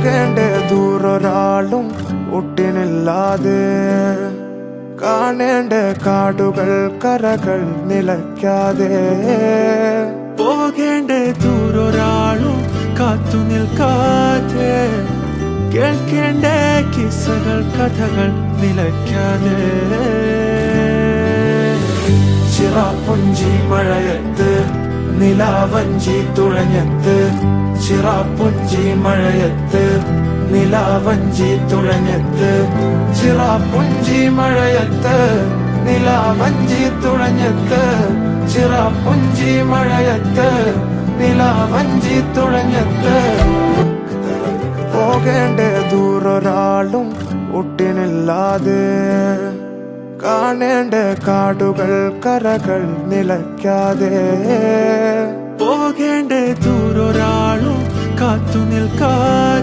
പോകേണ്ട ദൂരൊരാളും ഒട്ടിനില്ലാതെ കാണേണ്ട കാടുകൾ കരകൾ നിലയ്ക്കാതെ പോകേണ്ട ദൂരൊരാളും കാത്തു നിൽക്കാതെ കേൾക്കേണ്ട കിസ്സകൾ കഥകൾ നിലയ്ക്കാതെ ചിറാപ്പുഞ്ചി മഴയത്ത് നിലാവഞ്ചി തുഴഞ്ഞത്ത് ചിറാപ്പുഞ്ചി മഴയത്ത് നിലാവഞ്ചി തുഴഞ്ഞത്ത് ചിറാപ്പുഞ്ചി മഴയത്ത് നിലാവഞ്ചി തുഴഞ്ഞത്ത് ചിറാപ്പുഞ്ചി മഴയത്ത് നിലാവഞ്ചി തുഴഞ്ഞത്ത് പോകേണ്ട ദൂരൊരാളും ഒട്ടിനില്ലാതെ കാണേണ്ട കാടുകൾ കരകൾ നിലയ്ക്കാതെ പോകേണ്ട ദൂരൊരാളും കാത്തു നിൽക്കാതെ